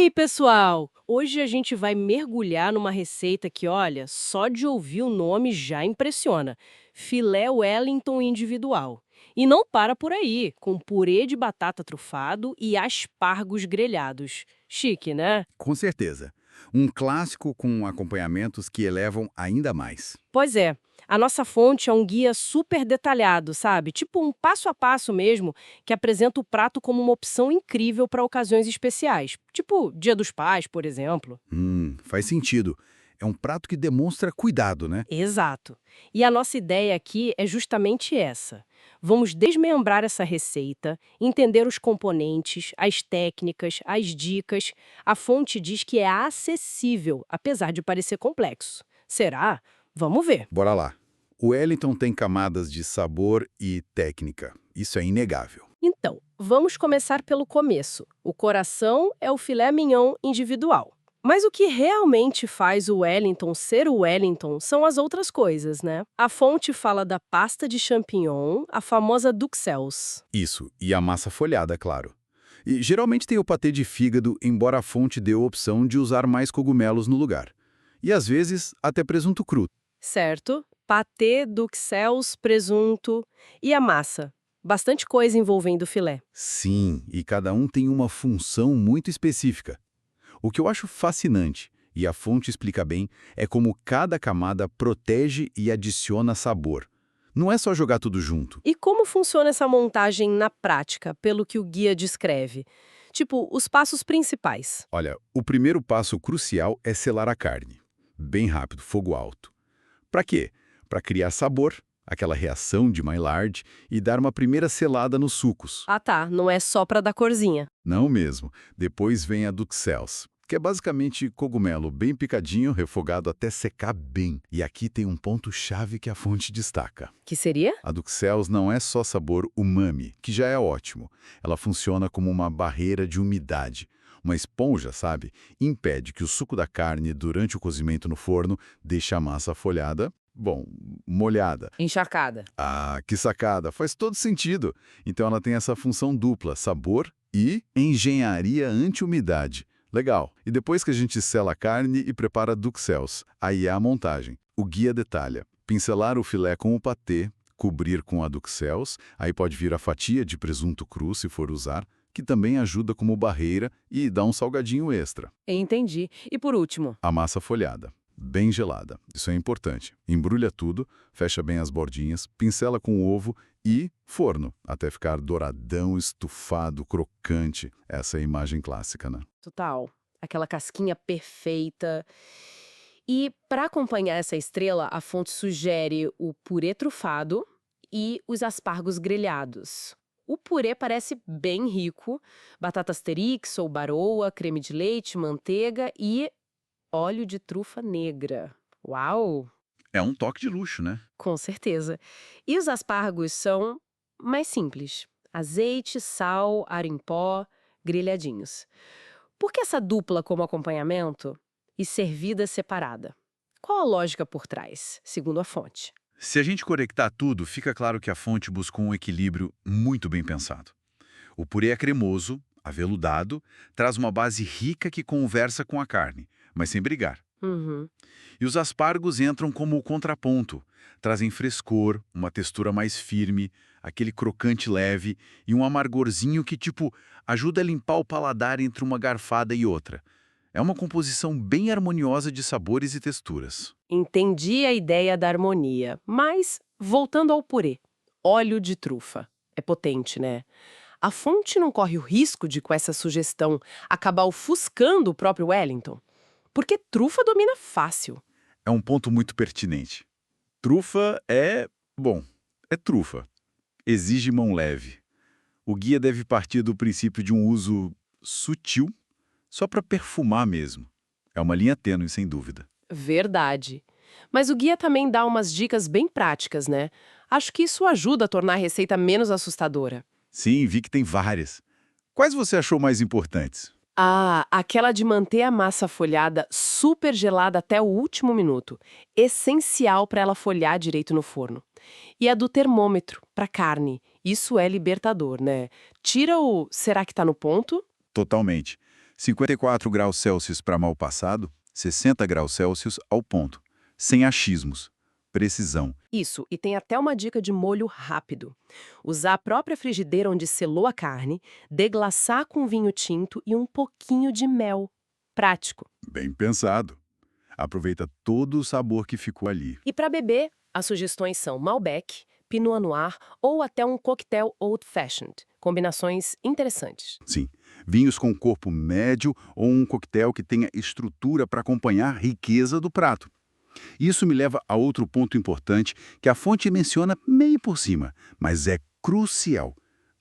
aí, pessoal? Hoje a gente vai mergulhar numa receita que, olha, só de ouvir o nome já impressiona. Filé Wellington individual. E não para por aí, com purê de batata trufado e aspargos grelhados. Chique, né? Com certeza. Um clássico com acompanhamentos que elevam ainda mais. Pois é, a nossa fonte é um guia super detalhado, sabe? Tipo um passo a passo mesmo, que apresenta o prato como uma opção incrível para ocasiões especiais. Tipo Dia dos Pais, por exemplo. Faz sentido. É um prato que demonstra cuidado, né? Exato. E a nossa ideia aqui é justamente essa. Vamos desmembrar essa receita, entender os componentes, as técnicas, as dicas. A fonte diz que é acessível, apesar de parecer complexo. Será? Vamos ver. Bora lá. O Wellington tem camadas de sabor e técnica. Isso é inegável. Então, vamos começar pelo começo. O coração é o filé mignon individual. Mas o que realmente faz o Wellington ser o Wellington são as outras coisas, né? A fonte fala da pasta de champignon, a famosa duxelles. Isso, e a massa folhada, claro. E geralmente tem o patê de fígado, embora a fonte dê a opção de usar mais cogumelos no lugar. E às vezes até presunto cru. Certo? Patê, duxelles, presunto e a massa. Bastante coisa envolvendo o filé. Sim, e cada um tem uma função muito específica. O que eu acho fascinante, e a fonte explica bem, é como cada camada protege e adiciona sabor. Não é só jogar tudo junto. E como funciona essa montagem na prática, pelo que o guia descreve? Tipo, os passos principais. Olha, o primeiro passo crucial é selar a carne. Bem rápido, fogo alto. Para quê? Para criar sabor, aquela reação de Maillard, e dar uma primeira selada nos sucos. Ah tá, não é só pra dar corzinha. Não mesmo. Depois vem a duxelles, que é basicamente cogumelo bem picadinho, refogado até secar bem. E aqui tem um ponto-chave que a fonte destaca. Que seria? A duxelles não é só sabor umami, que já é ótimo. Ela funciona como uma barreira de umidade. Uma esponja, sabe? Impede que o suco da carne, durante o cozimento no forno, deixe a massa folhada, bom, molhada. Encharcada. Ah, que sacada! Faz todo sentido. Então ela tem essa função dupla, sabor e engenharia anti-umidade. Legal. E depois que a gente sela a carne e prepara a duxelles, aí é a montagem. O guia detalha. Pincelar o filé com o patê, cobrir com a duxelles, aí pode vir a fatia de presunto cru, se for usar, que também ajuda como barreira e dá um salgadinho extra. Entendi. E por último? A massa folhada, bem gelada. Isso é importante. Embrulha tudo, fecha bem as bordinhas, pincela com o ovo e forno, até ficar douradão, estufado, crocante. Essa é a imagem clássica, né? Total. Aquela casquinha perfeita. E para acompanhar essa estrela, a fonte sugere o purê trufado e os aspargos grelhados. O purê parece bem rico, batata asterix ou baroa, creme de leite, manteiga e óleo de trufa negra. Uau! É um toque de luxo, né? Com certeza. E os aspargos são mais simples. Azeite, sal, alho em pó, grelhadinhos. Por que essa dupla como acompanhamento e servida separada? Qual a lógica por trás, segundo a fonte? Se a gente conectar tudo, fica claro que a fonte buscou um equilíbrio muito bem pensado. O purê é cremoso, aveludado, traz uma base rica que conversa com a carne, mas sem brigar. Uhum. E os aspargos entram como o contraponto, trazem frescor, uma textura mais firme, aquele crocante leve e um amargorzinho que, tipo, ajuda a limpar o paladar entre uma garfada e outra. É uma composição bem harmoniosa de sabores e texturas. Entendi a ideia da harmonia, mas voltando ao purê, óleo de trufa. É potente, né? A fonte não corre o risco de, com essa sugestão, acabar ofuscando o próprio Wellington? Porque trufa domina fácil. É um ponto muito pertinente. Trufa é, bom, é trufa. Exige mão leve. O guia deve partir do princípio de um uso sutil, só para perfumar mesmo. É uma linha tênue, sem dúvida. Verdade. Mas o guia também dá umas dicas bem práticas, né? Acho que isso ajuda a tornar a receita menos assustadora. Sim, vi que tem várias. Quais você achou mais importantes? Ah, aquela de manter a massa folhada super gelada até o último minuto. Essencial para ela folhar direito no forno. E a do termômetro, para carne. Isso é libertador, né? Tira o será que tá no ponto? Totalmente. 54 graus Celsius para mal passado, 60 graus Celsius ao ponto. Sem achismos. Precisão. Isso, e tem até uma dica de molho rápido. Usar a própria frigideira onde selou a carne, deglaçar com vinho tinto e um pouquinho de mel. Prático. Bem pensado. Aproveita todo o sabor que ficou ali. E para beber, as sugestões são Malbec, Pinot Noir ou até um coquetel Old Fashioned. Combinações interessantes. Sim, vinhos com corpo médio ou um coquetel que tenha estrutura para acompanhar a riqueza do prato. Isso me leva a outro ponto importante que a fonte menciona meio por cima, mas é crucial: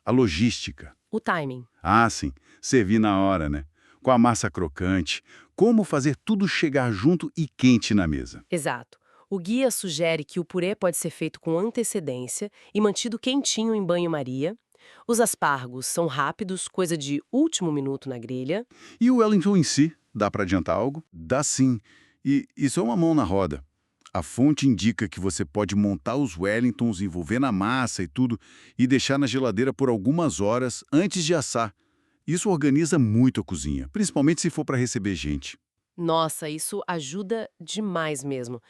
a logística. O timing. Ah, sim, servir na hora, né? Com a massa crocante, como fazer tudo chegar junto e quente na mesa. Exato. O guia sugere que o purê pode ser feito com antecedência e mantido quentinho em banho-maria. Os aspargos são rápidos, coisa de último minuto na grelha. E o Wellington em si, dá para adiantar algo? Dá sim. E isso é uma mão na roda. A fonte indica que você pode montar os Wellingtons, envolver na massa e tudo, e deixar na geladeira por algumas horas antes de assar. Isso organiza muito a cozinha, principalmente se for para receber gente. Nossa, isso ajuda demais mesmo.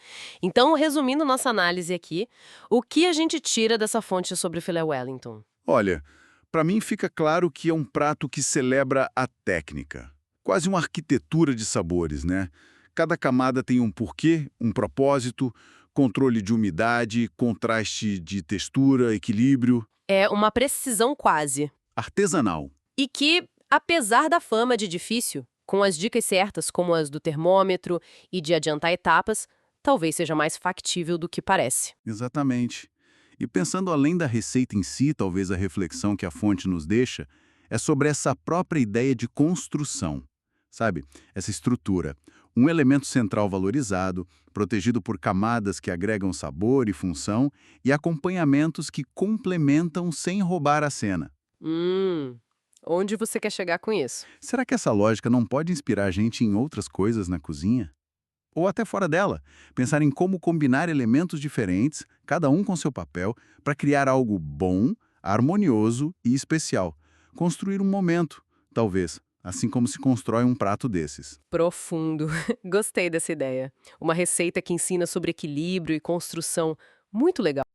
Então, resumindo nossa análise aqui, o que a gente tira dessa fonte sobre o filé Wellington? Olha, para mim fica claro que é um prato que celebra a técnica. Quase uma arquitetura de sabores, né? Cada camada tem um porquê, um propósito, controle de umidade, contraste de textura, equilíbrio. É uma precisão quase. Artesanal. E que, apesar da fama de difícil, com as dicas certas, como as do termômetro e de adiantar etapas, talvez seja mais factível do que parece. Exatamente. E pensando além da receita em si, talvez a reflexão que a fonte nos deixa é sobre essa própria ideia de construção. Sabe? Essa estrutura. Um elemento central valorizado, protegido por camadas que agregam sabor e função e acompanhamentos que complementam sem roubar a cena. Onde você quer chegar com isso? Será que essa lógica não pode inspirar a gente em outras coisas na cozinha? Ou até fora dela, pensar em como combinar elementos diferentes, cada um com seu papel, para criar algo bom, harmonioso e especial. Construir um momento, talvez, assim como se constrói um prato desses. Profundo. Gostei dessa ideia. Uma receita que ensina sobre equilíbrio e construção. Muito legal.